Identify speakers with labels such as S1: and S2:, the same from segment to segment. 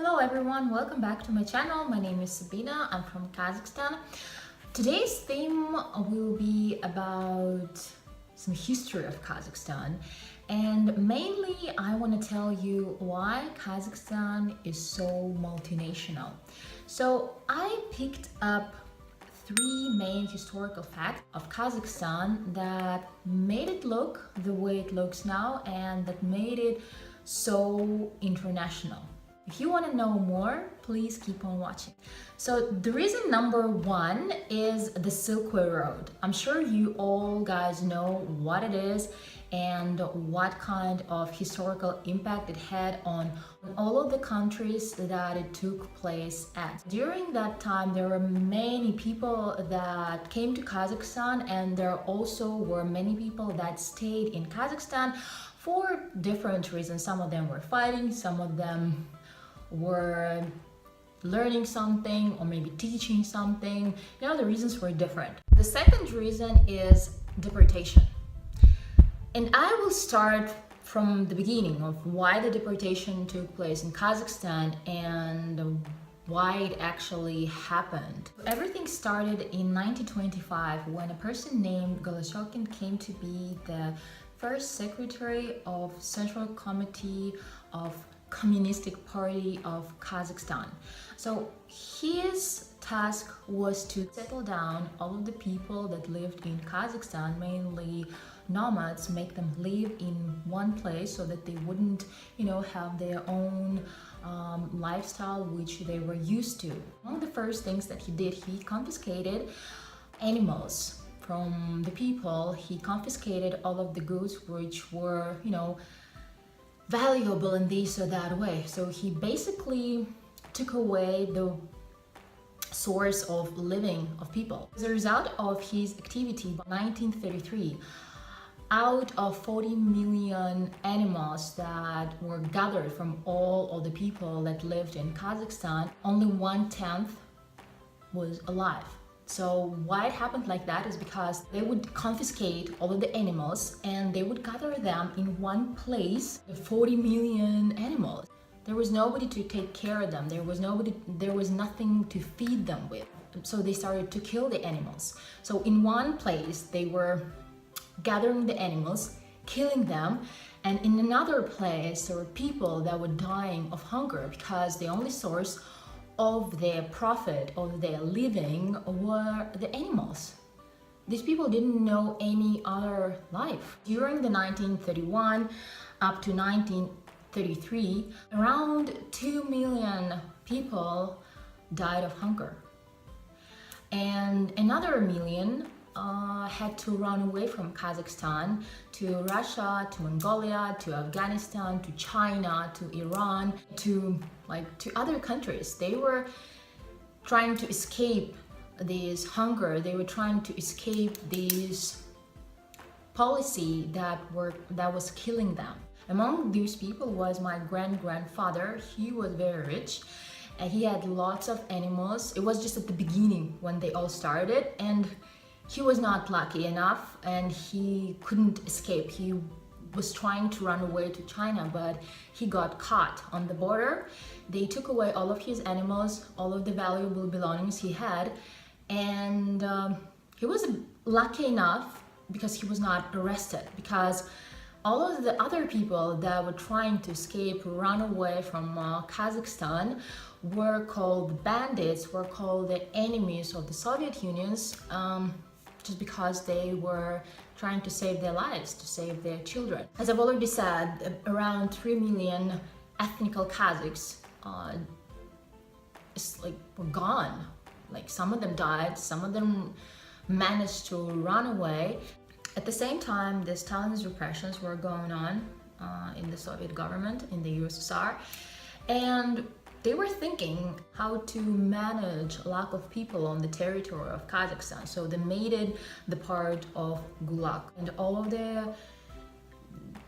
S1: Hello everyone, welcome back to my channel. My name is Sabina, I'm from Kazakhstan. Today's theme will be about some history of Kazakhstan, and mainly I want to tell you why Kazakhstan is so multinational. So I picked up three main historical facts of Kazakhstan that made it look the way it looks now and that made it so international. If you want to know more, please keep on watching. So the reason number one is the Silk Road. I'm sure you all guys know what it is and what kind of historical impact it had on all of the countries that it took place at. During that time, there were many people that came to Kazakhstan, and there also were many people that stayed in Kazakhstan for different reasons. Some of them were fighting, some of them were learning something or maybe teaching something. The reasons were different. The second reason is deportation. And I will start from the beginning of why the deportation took place in Kazakhstan and why it actually happened. Everything started in 1925 when a person named Goloshokin came to be the first secretary of Central Committee of Communistic Party of Kazakhstan. So his task was to settle down all of the people that lived in Kazakhstan, mainly nomads, make them live in one place so that they wouldn't, have their own lifestyle which they were used to. One of the first things that he did, he confiscated animals from the people. He confiscated all of the goods which were, valuable in this or that way. So he basically took away the source of living of people. As a result of his activity, by 1933, out of 40 million animals that were gathered from all of the people that lived in Kazakhstan, only 1/10 was alive. So why it happened like that is because they would confiscate all of the animals and they would gather them in one place, the 40 million animals. There was nobody to take care of them. There was nothing to feed them with. So they started to kill the animals. So in one place, they were gathering the animals, killing them, and in another place, there were people that were dying of hunger because the only source of their profit, of their living, were the animals. These people didn't know any other life. During the 1931 up to 1933, around 2 million people died of hunger. And another million had to run away from Kazakhstan to Russia, to Mongolia, to Afghanistan, to China, to Iran, to other countries. They were trying to escape this hunger. They were trying to escape this policy that was killing them. Among these people was my grandfather. He was very rich and he had lots of animals. It was just at the beginning when they all started, and he was not lucky enough and he couldn't escape. He was trying to run away to China, but he got caught on the border. They took away all of his animals, all of the valuable belongings he had, and he was lucky enough because he was not arrested, because all of the other people that were trying to escape, run away from Kazakhstan, were called bandits, were called the enemies of the Soviet Union, just because they were trying to save their lives, to save their children. As I've already said, around 3 million ethnical Kazakhs were gone. Some of them died, some of them managed to run away. At the same time, the Stalin's repressions were going on in the Soviet government, in the USSR, and they were thinking how to manage a lack of people on the territory of Kazakhstan. So they made it the part of Gulag. And all of the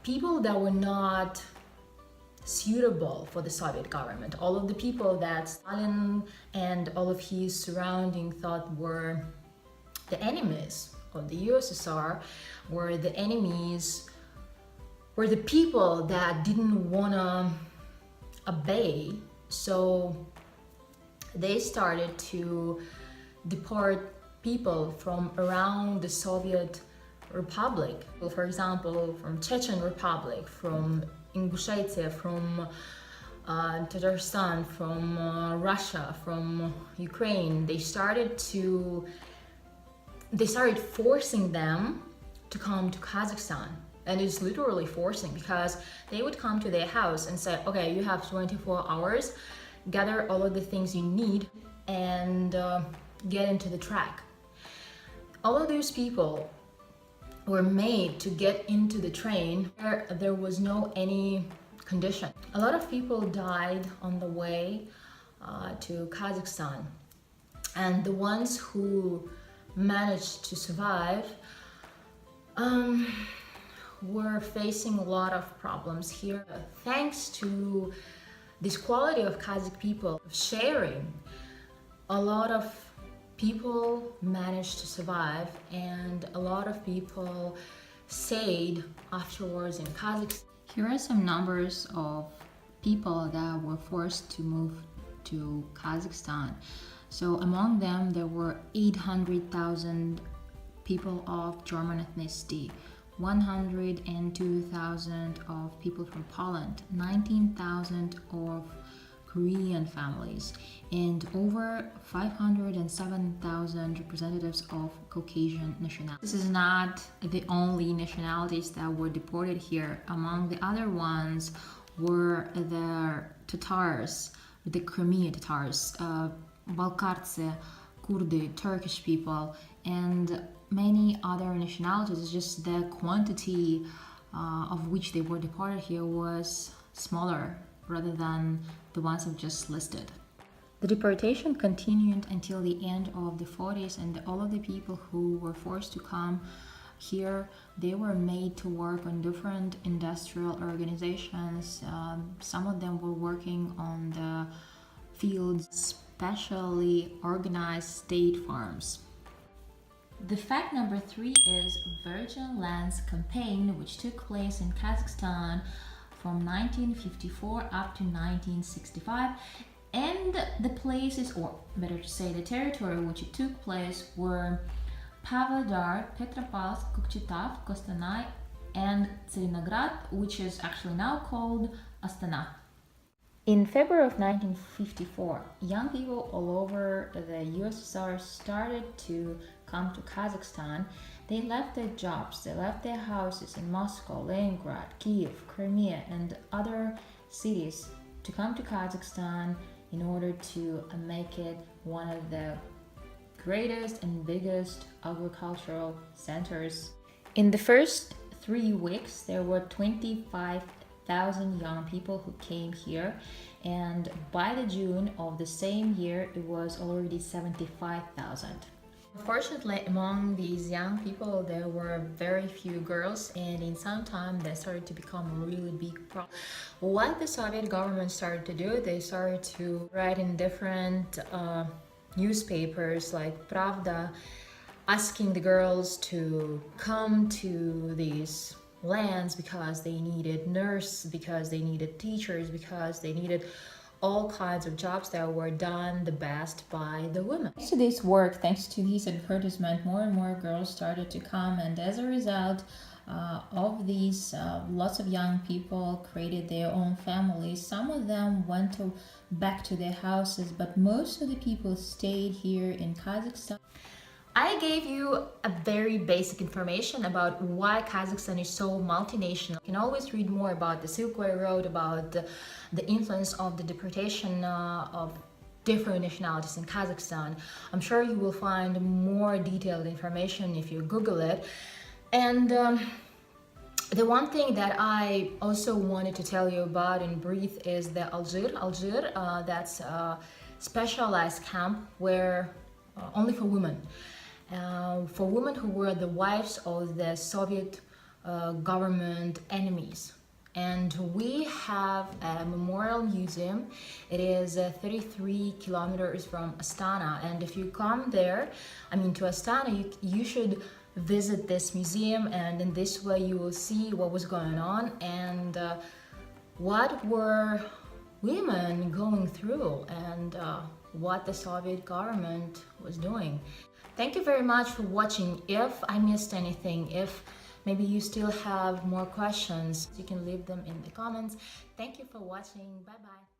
S1: people that were not suitable for the Soviet government, all of the people that Stalin and all of his surrounding thought were the enemies of the USSR, were the enemies, were the people that didn't want to obey So they started to deport people from around the Soviet Republic. For example, from Chechen Republic, from Ingushetia, from Tatarstan, from Russia, from Ukraine. They started forcing them to come to Kazakhstan. And it's literally forcing, because they would come to their house and say, okay, you have 24 hours, gather all of the things you need and get into the track. All of those people were made to get into the train where there was no any condition. A lot of people died on the way to Kazakhstan, and the ones who managed to survive were facing a lot of problems here. Thanks to this quality of Kazakh people sharing, a lot of people managed to survive, and a lot of people stayed afterwards in Kazakhstan. Here are some numbers of people that were forced to move to Kazakhstan. So among them, there were 800,000 people of German ethnicity, 102,000 of people from Poland, 19,000 of Korean families, and over 507,000 representatives of Caucasian nationalities. This is not the only nationalities that were deported here. Among the other ones were the Tatars, the Crimean Tatars, Balkarцы, Kurdi, Turkish people, and many other nationalities. It's just the quantity of which they were deported here was smaller rather than the ones I've just listed. The deportation continued until the end of the 40s, and all of the people who were forced to come here, they were made to work on different industrial organizations. Some of them were working on the fields, specially organized state farms. The fact number 3 is Virgin Lands campaign, which took place in Kazakhstan from 1954 up to 1965, and the places, or better to say the territory in which it took place, were Pavlodar, Petropavlovsk, Kochetav, Kostanay, and Tselinograd, which is actually now called Astana. In February of 1954, young people all over the USSR started to come to Kazakhstan. They left their jobs, they left their houses in Moscow, Leningrad, Kiev, Crimea, and other cities to come to Kazakhstan in order to make it one of the greatest and biggest agricultural centers. In the first 3 weeks, there were 25,000 young people who came here, and by the June of the same year, it was already 75,000. Unfortunately, among these young people, there were very few girls, and in some time they started to become a really big problem. What the Soviet government started to do, they started to write in different newspapers like Pravda, asking the girls to come to these lands because they needed nurses, because they needed teachers, because they needed all kinds of jobs that were done the best by the women. Thanks to this work, thanks to this advertisement, more and more girls started to come, and as a result of these, lots of young people created their own families. Some of them went back to their houses, but most of the people stayed here in Kazakhstan. I gave you a very basic information about why Kazakhstan is so multinational. You can always read more about the Silkway Road, about the influence of the deportation of different nationalities in Kazakhstan. I'm sure you will find more detailed information if you Google it. And the one thing that I also wanted to tell you about in brief is the Algier. That's a specialized camp where only for women. For women who were the wives of the Soviet government enemies. And we have a memorial museum. It is 33 kilometers from Astana. And if you come there, to Astana, you should visit this museum, and in this way you will see what was going on and what were women going through and what the Soviet government was doing. Thank you very much for watching. If I missed anything, if maybe you still have more questions, you can leave them in the comments. Thank you for watching. Bye bye.